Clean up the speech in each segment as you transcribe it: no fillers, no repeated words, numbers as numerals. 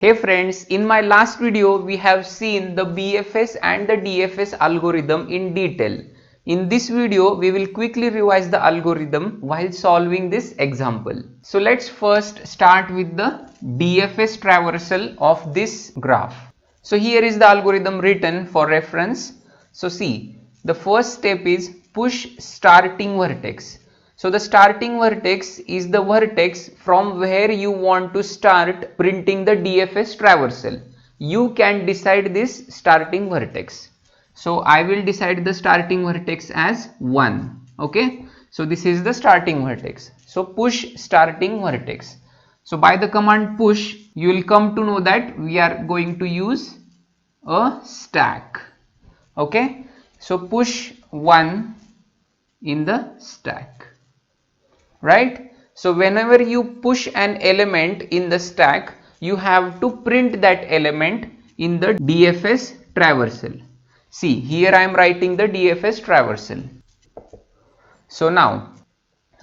Hey friends, in my last video we have seen the BFS and the DFS algorithm in detail. In this video we will quickly revise the algorithm while solving this example. So let's first start with the DFS traversal of this graph. So here is the algorithm written for reference. So see, the first step is push starting vertex. So the starting vertex is the vertex from where you want to start printing the DFS traversal. You can decide this starting vertex. So I will decide the starting vertex as 1. Okay. So this is the starting vertex. So push starting vertex. So by the command push, you will come to know that we are going to use a stack. Okay. So push 1 in the stack. Right? So whenever you push an element in the stack, you have to print that element in the DFS traversal. See, here I am writing the DFS traversal. So now,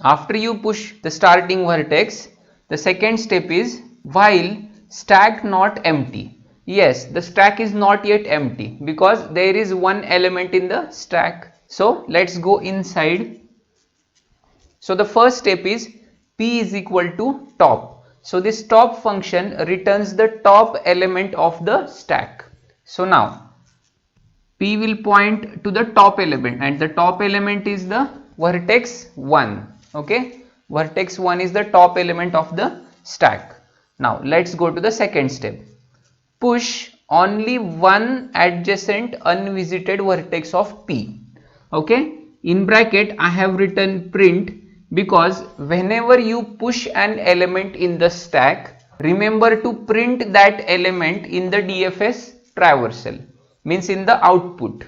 after you push the starting vertex, the second step is while stack not empty. Yes, the stack is not yet empty because there is one element in the stack. So let's go inside. So the first step is p is equal to top. So this top function returns the top element of the stack. So now p will point to the top element and the top element is the vertex 1. Okay, vertex 1 is the top element of the stack. Now let's go to the second step. Push only one adjacent unvisited vertex of p. Okay, in bracket I have written print because whenever you push an element in the stack, remember to print that element in the DFS traversal, means in the output.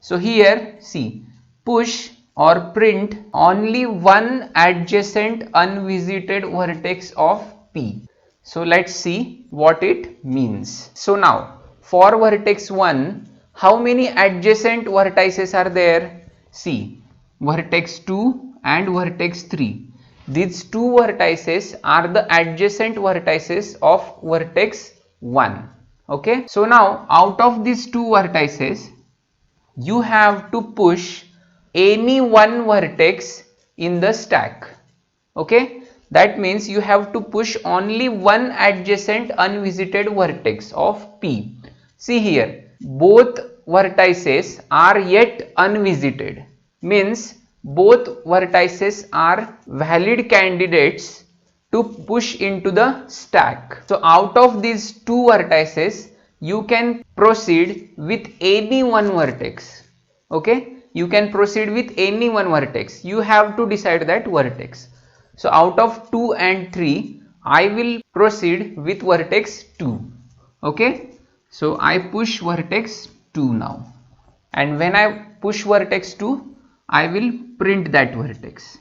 So here see, push or print only one adjacent unvisited vertex of p. So let's see what it means. So now for vertex 1, how many adjacent vertices are there? See, vertex 2 and vertex 3. These two vertices are the adjacent vertices of vertex 1. Okay. So now out of these two vertices, you have to push any one vertex in the stack. Okay. That means you have to push only one adjacent unvisited vertex of p. See here, both vertices are yet unvisited, means both vertices are valid candidates to push into the stack. So out of these two vertices, you can proceed with any one vertex. Okay, you can proceed with any one vertex. You have to decide that vertex. So out of 2 and 3, I will proceed with vertex 2. Okay, so I push vertex 2 now, and when I push vertex 2, I will print that vertex.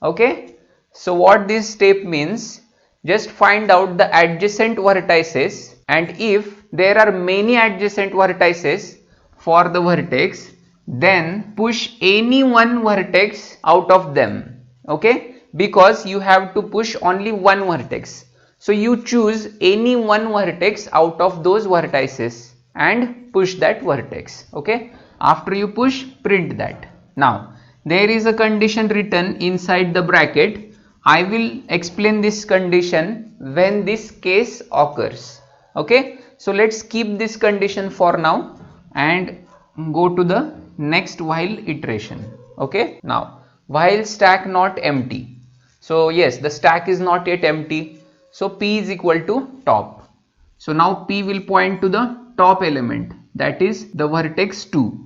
Okay, so what this step means, just find out the adjacent vertices, and if there are many adjacent vertices for the vertex, then push any one vertex out of them. Okay, because you have to push only one vertex. So you choose any one vertex out of those vertices and push that vertex. Okay, after you push, print that. Now there is a condition written inside the bracket. I will explain this condition when this case occurs. Okay, so let's keep this condition for now and go to the next while iteration. Okay, now while stack not empty. So yes, the stack is not yet empty. So p is equal to top. So now p will point to the top element, that is the vertex 2.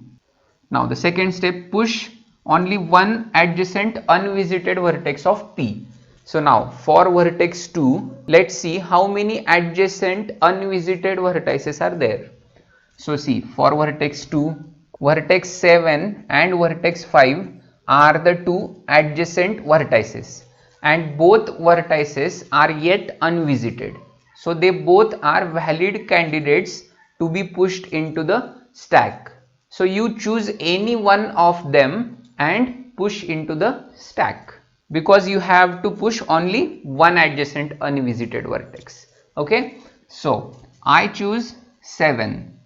Now the second step, push only one adjacent unvisited vertex of p. So now for vertex 2, let's see how many adjacent unvisited vertices are there. So see, for vertex 2, vertex 7 and vertex 5 are the two adjacent vertices, and both vertices are yet unvisited. So they both are valid candidates to be pushed into the stack. So you choose any one of them and push into the stack, because you have to push only one adjacent unvisited vertex. Okay, So I choose 7.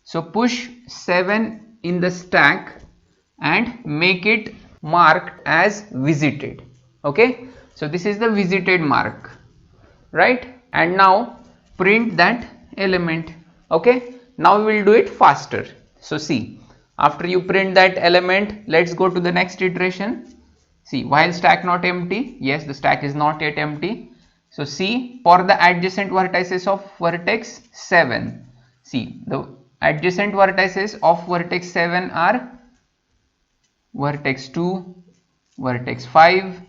So push 7 in the stack and make it marked as visited. Okay, so this is the visited mark, right? And now print that element. Okay, now we will do it faster. So see, after you print that element, let's go to the next iteration. See, while stack not empty, yes, the stack is not yet empty. So see, for the adjacent vertices of vertex 7, see, the adjacent vertices of vertex 7 are vertex 2, vertex 5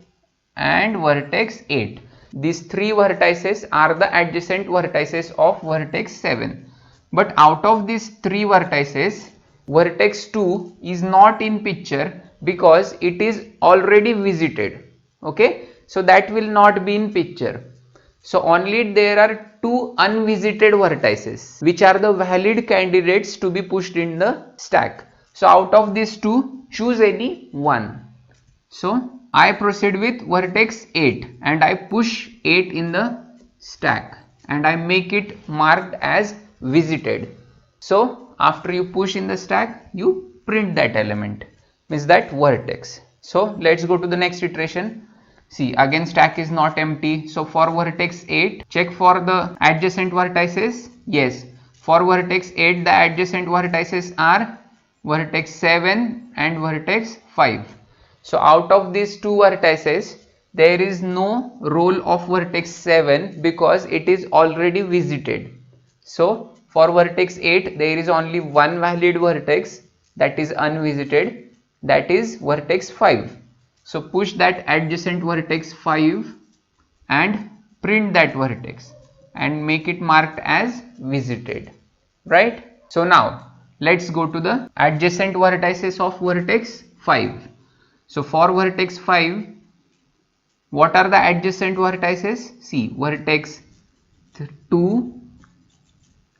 and vertex 8. These 3 vertices are the adjacent vertices of vertex 7. But out of these 3 vertices, vertex 2 is not in picture because it is already visited. Okay, so that will not be in picture. So only there are 2 unvisited vertices which are the valid candidates to be pushed in the stack. So out of these 2, choose any one. So I proceed with vertex 8 and I push 8 in the stack and I make it marked as visited. So after you push in the stack, you print that element, means that vertex. So let's go to the next iteration. See, again stack is not empty. So for vertex 8, check for the adjacent vertices. Yes, for vertex 8 the adjacent vertices are vertex 7 and vertex 5. So out of these 2 vertices, there is no role of vertex 7 because it is already visited. So for vertex 8, there is only one valid vertex that is unvisited, that is vertex 5. So push that adjacent vertex 5 and print that vertex and make it marked as visited, right? So now let's go to the adjacent vertices of vertex 5. So for vertex 5, what are the adjacent vertices? See, vertex 2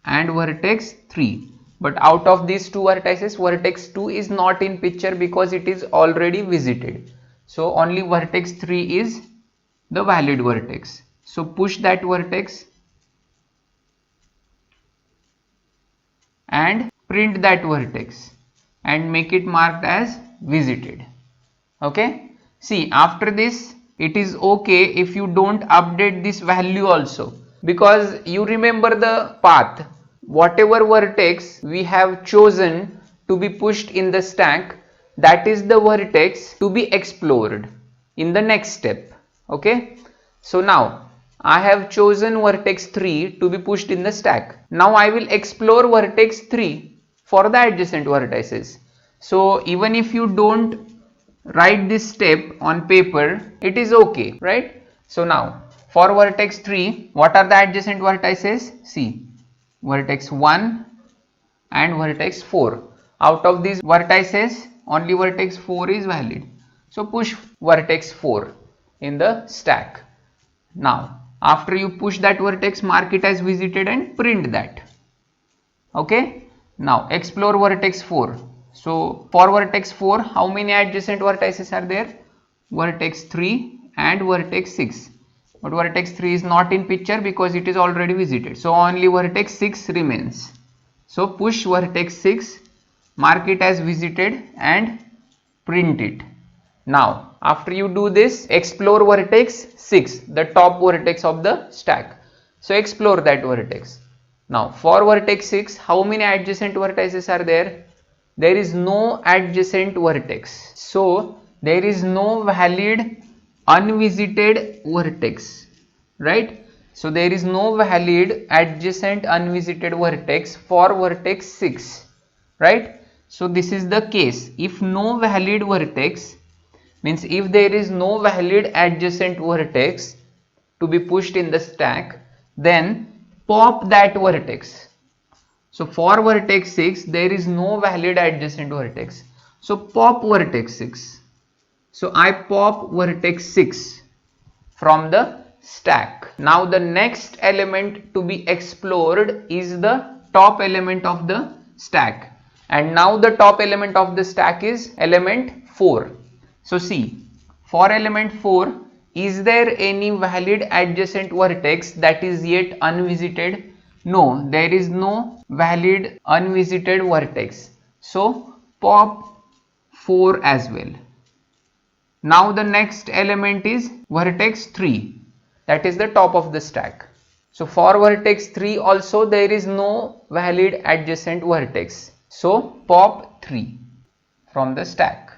and vertex 3. But out of these 2 vertices, vertex 2 is not in picture because it is already visited. So only vertex 3 is the valid vertex. So push that vertex and print that vertex and make it marked as visited. Okay, see, after this it is okay if you don't update this value also, because you remember the path. Whatever vertex we have chosen to be pushed in the stack, that is the vertex to be explored in the next step. Okay, so now I have chosen vertex 3 to be pushed in the stack. Now I will explore vertex 3 for the adjacent vertices. So even if you don't write this step on paper, it is okay, right? So now for vertex 3, what are the adjacent vertices? See, vertex 1 and vertex 4. Out of these vertices, only vertex 4 is valid. So push vertex 4 in the stack. Now after you push that vertex, mark it as visited and print that. Okay, now explore vertex 4. So for vertex 4, how many adjacent vertices are there? Vertex 3 and vertex 6. But vertex 3 is not in picture because it is already visited. So only vertex 6 remains. So push vertex 6, mark it as visited and print it. Now after you do this, explore vertex 6, the top vertex of the stack. So explore that vertex. Now for vertex 6, how many adjacent vertices are there? There is no adjacent vertex. So there is no valid unvisited vertex, right? So there is no valid adjacent unvisited vertex for vertex 6, right? So this is the case. If no valid vertex, means if there is no valid adjacent vertex to be pushed in the stack, then pop that vertex. So for vertex 6, there is no valid adjacent vertex. So pop vertex 6. So I pop vertex 6 from the stack. Now the next element to be explored is the top element of the stack. And now the top element of the stack is element 4. So see, for element 4, is there any valid adjacent vertex that is yet unvisited? No, there is no valid unvisited vertex. So pop 4 as well. Now the next element is vertex 3, that is the top of the stack. So for vertex 3 also there is no valid adjacent vertex. So pop 3 from the stack.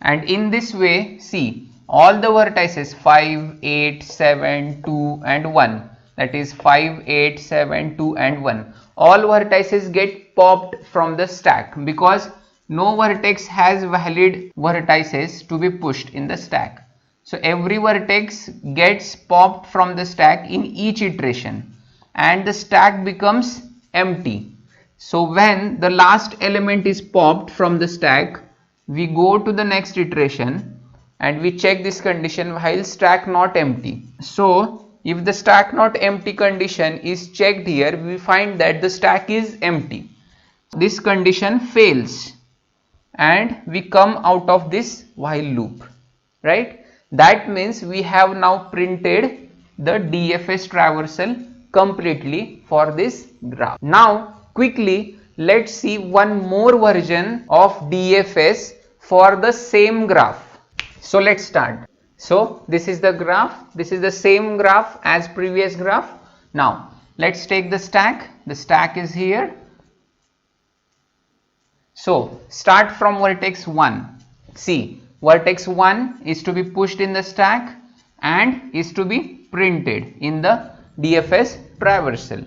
And in this way, see, all the vertices 5, 8, 7, 2 and 1, that is 5, 8, 7, 2 and 1, all vertices get popped from the stack because no vertex has valid vertices to be pushed in the stack. So every vertex gets popped from the stack in each iteration and the stack becomes empty. So when the last element is popped from the stack, we go to the next iteration and we check this condition while stack not empty. So if the stack not empty condition is checked here, we find that the stack is empty. This condition fails and we come out of this while loop, right? That means we have now printed the DFS traversal completely for this graph. Now quickly let's see one more version of DFS for the same graph. So let's start. So this is the graph, this is the same graph as previous graph. Now let's take the stack is here. So start from vertex 1. See, vertex 1 is to be pushed in the stack and is to be printed in the DFS traversal,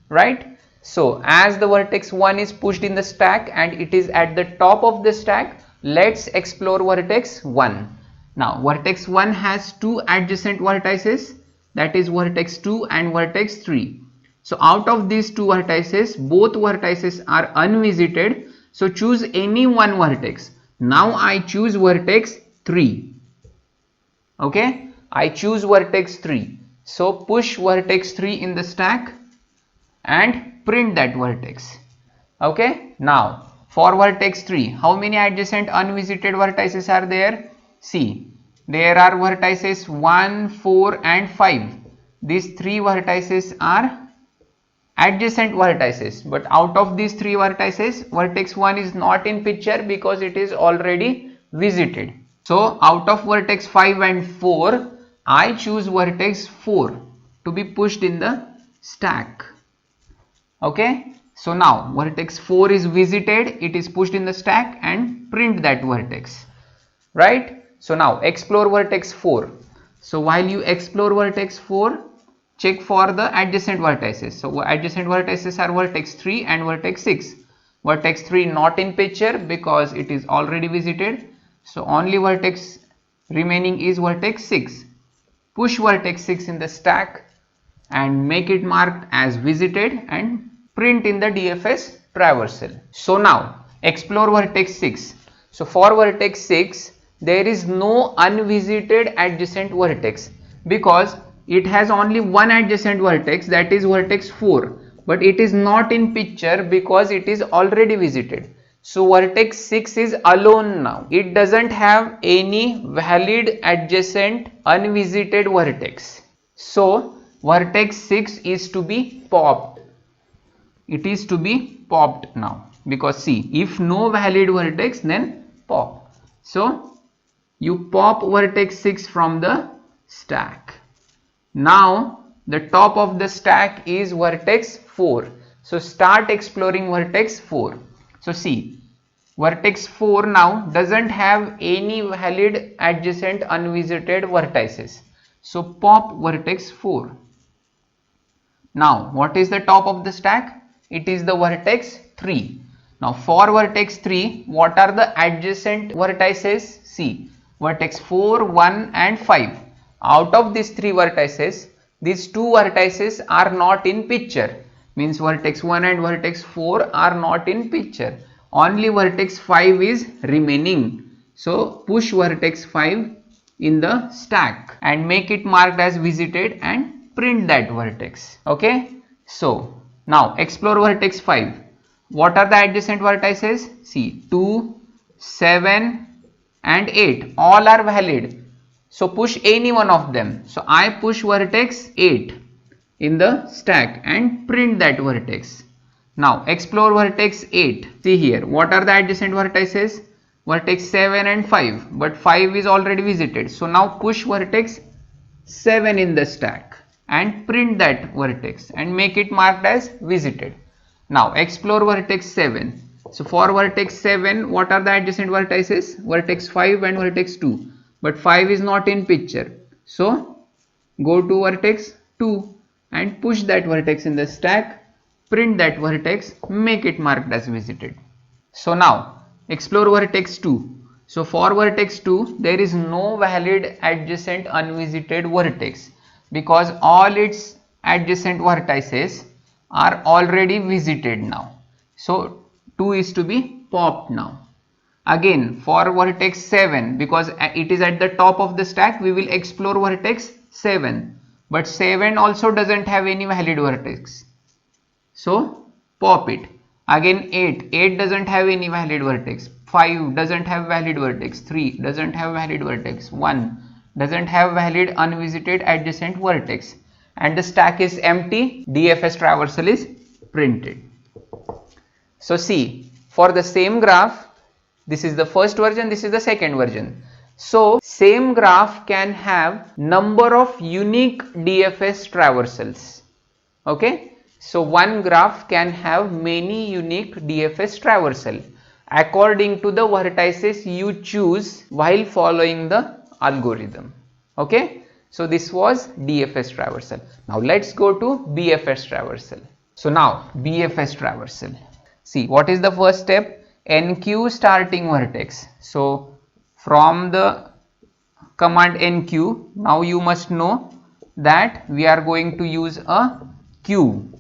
right? So as the vertex 1 is pushed in the stack and it is at the top of the stack, let's explore vertex 1. Now vertex 1 has two adjacent vertices, that is vertex 2 and vertex 3. So out of these two vertices, both vertices are unvisited. So choose any one vertex. Now I choose vertex 3. Okay, I choose vertex 3. So push vertex 3 in the stack and print that vertex. Okay, now for vertex 3, how many adjacent unvisited vertices are there? See, there are vertices 1, 4 and 5. These three vertices are adjacent vertices, but out of these three vertices, vertex 1 is not in picture because it is already visited. So out of vertex 5 and 4, I choose vertex 4 to be pushed in the stack. Okay, so now vertex 4 is visited, it is pushed in the stack and print that vertex, right? So now explore vertex 4. So while you explore vertex 4, check for the adjacent vertices. So adjacent vertices are vertex 3 and vertex 6. Vertex 3 not in picture because it is already visited. So only vertex remaining is vertex 6. Push vertex 6 in the stack and make it marked as visited and print in the DFS traversal. So now explore vertex 6. So for vertex 6, there is no unvisited adjacent vertex because it has only one adjacent vertex, that is vertex 4, but it is not in picture because it is already visited. So vertex 6 is alone now. It doesn't have any valid adjacent unvisited vertex. So vertex 6 is to be popped. It is to be popped now because see, if no valid vertex, then pop. So you pop vertex 6 from the stack. Now the top of the stack is vertex 4. So start exploring vertex 4. So see, vertex 4 now doesn't have any valid adjacent unvisited vertices. So pop vertex 4. Now what is the top of the stack? It is the vertex 3. Now for vertex 3, what are the adjacent vertices? See, vertex 4, 1 and 5. Out of these three vertices, these two vertices are not in picture, means vertex 1 and vertex 4 are not in picture. Only vertex 5 is remaining. So push vertex 5 in the stack and make it marked as visited and print that vertex. Okay, so now explore vertex 5. What are the adjacent vertices? See, 2, 7 and 8 all are valid. So push any one of them. So I push vertex 8 in the stack and print that vertex. Now explore vertex 8. See here, what are the adjacent vertices? Vertex 7 and 5, but 5 is already visited. So now push vertex 7 in the stack and print that vertex and make it marked as visited. Now explore vertex 7. So for vertex 7, what are the adjacent vertices? Vertex 5 and vertex 2, but 5 is not in picture. So go to vertex 2 and push that vertex in the stack, print that vertex, make it marked as visited. So now explore vertex 2. So for vertex 2, there is no valid adjacent unvisited vertex because all its adjacent vertices are already visited now. So 2 is to be popped now. Again for vertex 7, because it is at the top of the stack, we will explore vertex 7, but 7 also doesn't have any valid vertex. So pop it. Again 8 doesn't have any valid vertex. 5 doesn't have valid vertex. 3 doesn't have valid vertex. 1 doesn't have valid unvisited adjacent vertex. And the stack is empty. DFS traversal is printed. So see, for the same graph, this is the first version, this is the second version. So same graph can have number of unique DFS traversals. Okay. So one graph can have many unique DFS traversal according to the vertices you choose while following the algorithm. Okay. So this was DFS traversal. Now let's go to BFS traversal. So now BFS traversal. See, what is the first step? NQ starting vertex. So from the command NQ, now you must know that we are going to use a Q.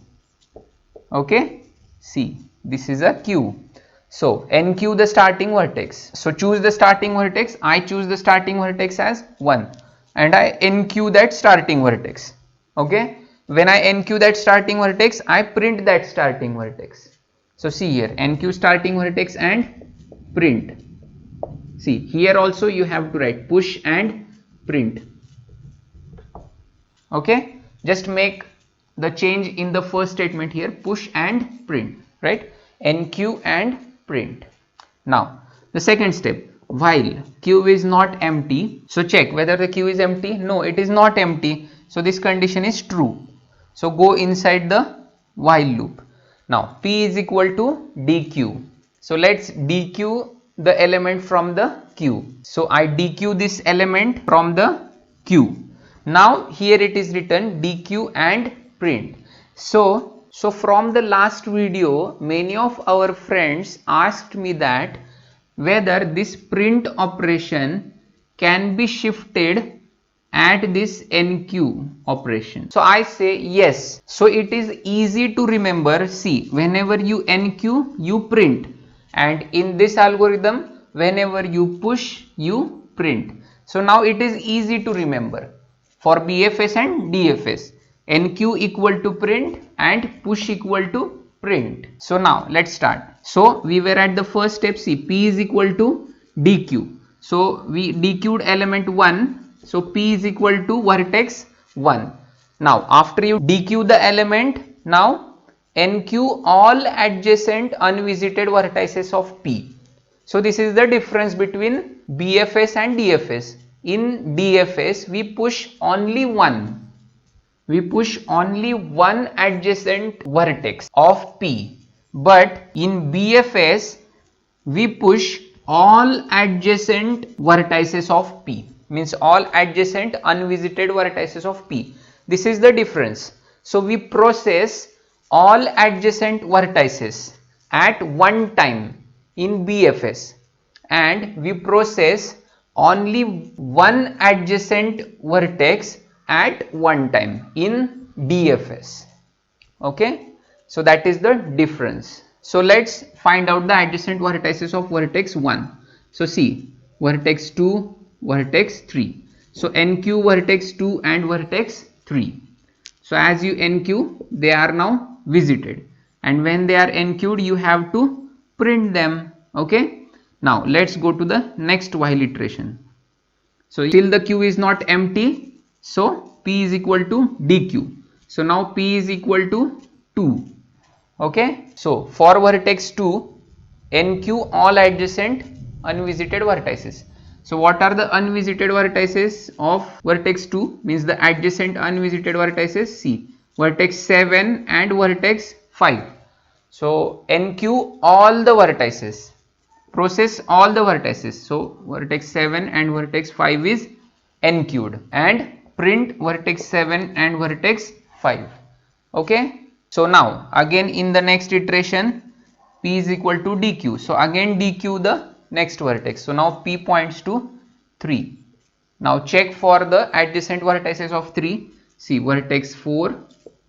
Okay, see, this is a Q. So NQ the starting vertex. So choose the starting vertex. I choose the starting vertex as 1 and I NQ that starting vertex. Okay, when I NQ that starting vertex, I print that starting vertex. So see here, NQ starting vertex and print. See here also you have to write push and print. Okay, just make the change in the first statement here, push and print, right? NQ and print. Now the second step, while Q is not empty, so check whether the Q is empty. No, it is not empty, so this condition is true. So go inside the while loop. Now P is equal to DQ. So let's DQ the element from the Q. So I DQ this element from the Q. Now here it is written DQ and print. So from the last video, many of our friends asked me that whether this print operation can be shifted at this NQ operation. So I say yes. So it is easy to remember. See, whenever you NQ, you print, and in this algorithm, whenever you push, you print. So now it is easy to remember for BFS and DFS. NQ equal to print and push equal to print. So now let's start. So we were at the first step. See, P is equal to DQ. So we DQ'd element 1. So P is equal to vertex 1. Now after you DQ the element, now NQ all adjacent unvisited vertices of P. So this is the difference between BFS and DFS. In DFS we push only one. We push only one adjacent vertex of P, but in BFS we push all adjacent vertices of P, means all adjacent unvisited vertices of P. This is the difference. So we process all adjacent vertices at one time in BFS, and we process only one adjacent vertex at one time in DFS. Okay, so that is the difference. So let's find out the adjacent vertices of vertex 1. So see, vertex 2, vertex 3. So NQ vertex 2 and vertex 3. So as you NQ, they are now visited, and when they are NQ'd, you have to print them. Okay, now let's go to the next while iteration. So still the Q is not empty. So P is equal to DQ. So now P is equal to 2. Okay. So for vertex 2, NQ all adjacent unvisited vertices. So what are the unvisited vertices of vertex 2? Means the adjacent unvisited vertices. See, vertex 7 and vertex 5. So NQ all the vertices, process all the vertices. So vertex 7 and vertex 5 is NQ'd and print vertex 7 and vertex 5. Okay. So now again in the next iteration, P is equal to DQ. So again DQ the next vertex. So now P points to 3. Now check for the adjacent vertices of 3. See, vertex 4,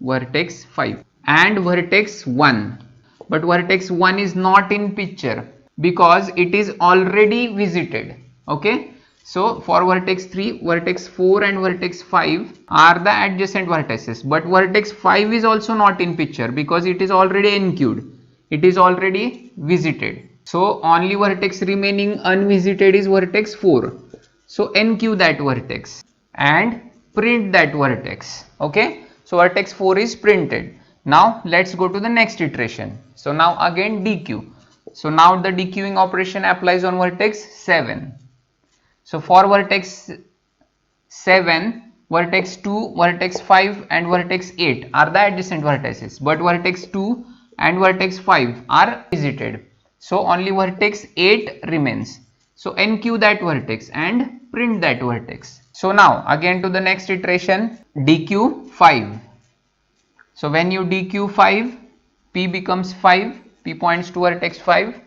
vertex 5 and vertex 1. But vertex 1 is not in picture because it is already visited. Okay. So for vertex 3, vertex 4 and vertex 5 are the adjacent vertices, but vertex 5 is also not in picture because it is already NQ'd. It is already visited. So only vertex remaining unvisited is vertex 4. So NQ that vertex and print that vertex. Okay. So vertex 4 is printed. Now let's go to the next iteration. So now again DQ. So now the dequeuing operation applies on vertex 7. So for vertex 7, vertex 2, vertex 5 and vertex 8 are the adjacent vertices, but vertex 2 and vertex 5 are visited. So only vertex 8 remains. So NQ that vertex and print that vertex. So now again to the next iteration, DQ 5. So when you DQ 5, P becomes 5, P points to vertex 5.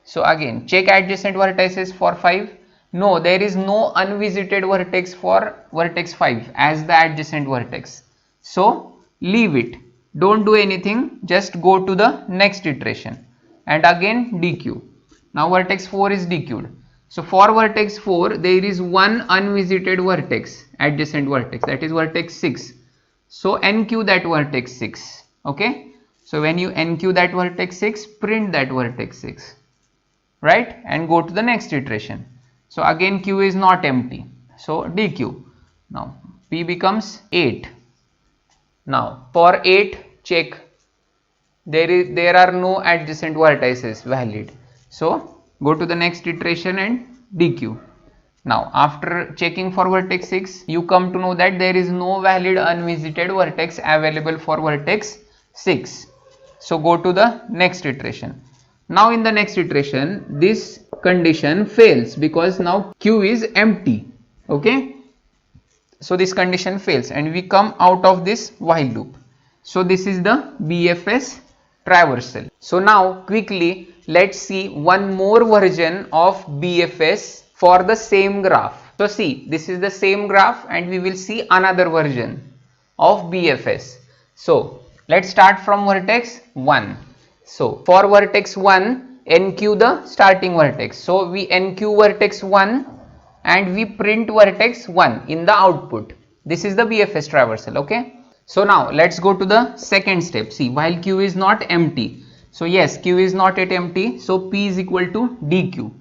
So again check adjacent vertices for 5. No, there is no unvisited vertex for vertex 5 as the adjacent vertex. So leave it. Don't do anything. Just go to the next iteration and again DQ. Now vertex 4 is DQ'd. So for vertex 4, there is one unvisited vertex, adjacent vertex, that is vertex 6. So NQ that vertex 6. Okay. So when you NQ that vertex 6, print that vertex 6. Right. And go to the next iteration. So again Q is not empty. So DQ. Now P becomes 8. Now for 8 check. There are no adjacent vertices valid. So go to the next iteration and DQ. Now after checking for vertex 6, you come to know that there is no valid unvisited vertex available for vertex 6. So go to the next iteration. Now in the next iteration, this condition fails because now Q is empty. Okay. So this condition fails and we come out of this while loop. So this is the BFS traversal. So now quickly let's see one more version of BFS for the same graph. So see, this is the same graph and we will see another version of BFS. So let's start from vertex 1. So for vertex 1, NQ the starting vertex. So we NQ vertex 1 and we print vertex 1 in the output. This is the BFS traversal. Okay. So now let's go to the second step. See, while Q is not empty. So yes, Q is not yet empty. So P is equal to DQ.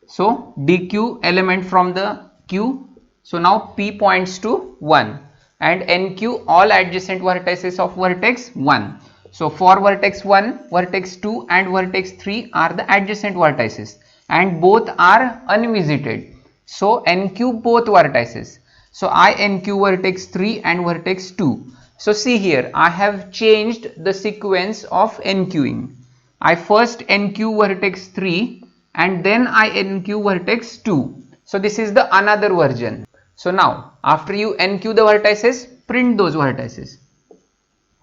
So DQ element from the Q. So now P points to 1 and NQ all adjacent vertices of vertex 1. So for vertex 1, vertex 2 and vertex 3 are the adjacent vertices and both are unvisited. So NQ both vertices. So I NQ vertex 3 and vertex 2. So see here, I have changed the sequence of NQing. I first NQ vertex 3 and then I NQ vertex 2. So this is the another version. So now after you NQ the vertices, print those vertices.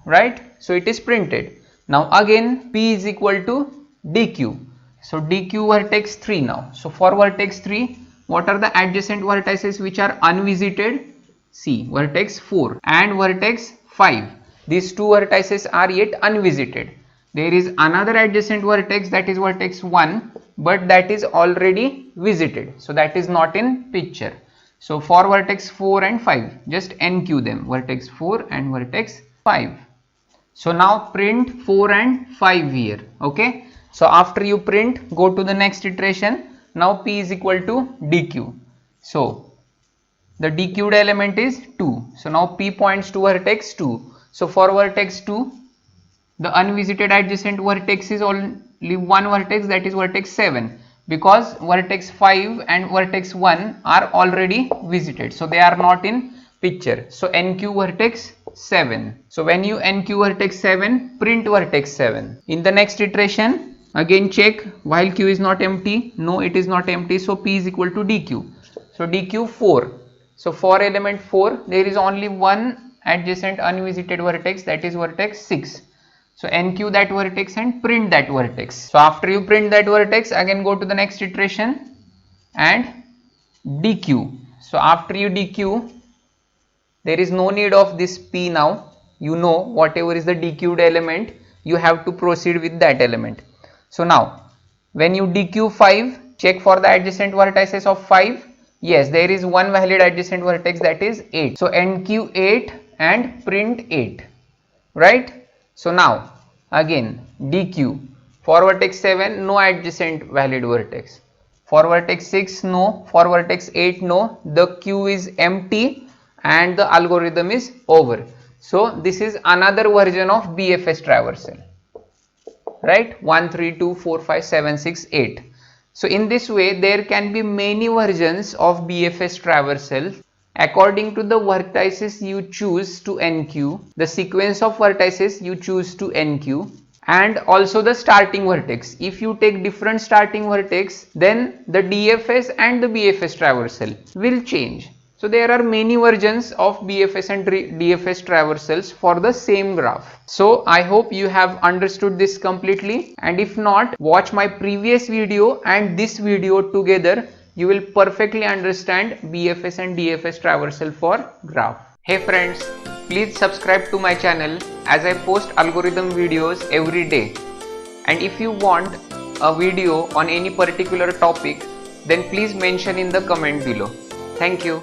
Right. So it is printed. Now again P is equal to DQ. So DQ vertex 3 now. So for vertex 3, what are the adjacent vertices which are unvisited? See, vertex 4 and vertex 5. These two vertices are yet unvisited. There is another adjacent vertex, that is vertex 1, but that is already visited. So that is not in picture. So for vertex 4 and 5, just NQ them, vertex 4 and vertex 5. So now print 4 and 5 here. Okay. So after you print, go to the next iteration. Now P is equal to DQ. So the DQ'd element is 2. So now P points to vertex 2. So for vertex 2, the unvisited adjacent vertex is only one vertex, that is vertex 7, because vertex 5 and vertex 1 are already visited, so they are not in picture. So NQ vertex 7. So when you NQ vertex 7, print vertex 7. In the next iteration, again check while Q is not empty. No, it is not empty, so P is equal to DQ. So DQ 4. So for element 4, there is only one adjacent unvisited vertex, that is vertex 6. So NQ that vertex and print that vertex. So after you print that vertex, again go to the next iteration and DQ. So after you DQ, there is no need of this P now. You know whatever is the DQ'd element, you have to proceed with that element. So now when you DQ 5, check for the adjacent vertices of 5. Yes, there is one valid adjacent vertex, that is 8. So NQ 8 and print 8, right? So now again DQ. For vertex 7, no adjacent valid vertex. For vertex 6, no. For vertex 8, no. The Q is empty and the algorithm is over. So this is another version of BFS traversal, right? 1, 3, 2, 4, 5, 7, 6, 8. So in this way, there can be many versions of BFS traversal according to the vertices you choose to NQ, the sequence of vertices you choose to NQ, and also the starting vertex. If you take different starting vertex, then the DFS and the BFS traversal will change. So there are many versions of BFS and DFS traversals for the same graph. So I hope you have understood this completely, and if not, watch my previous video and this video together. You will perfectly understand BFS and DFS traversal for graph. Hey friends, please subscribe to my channel as I post algorithm videos every day. And if you want a video on any particular topic, then please mention in the comment below. Thank you.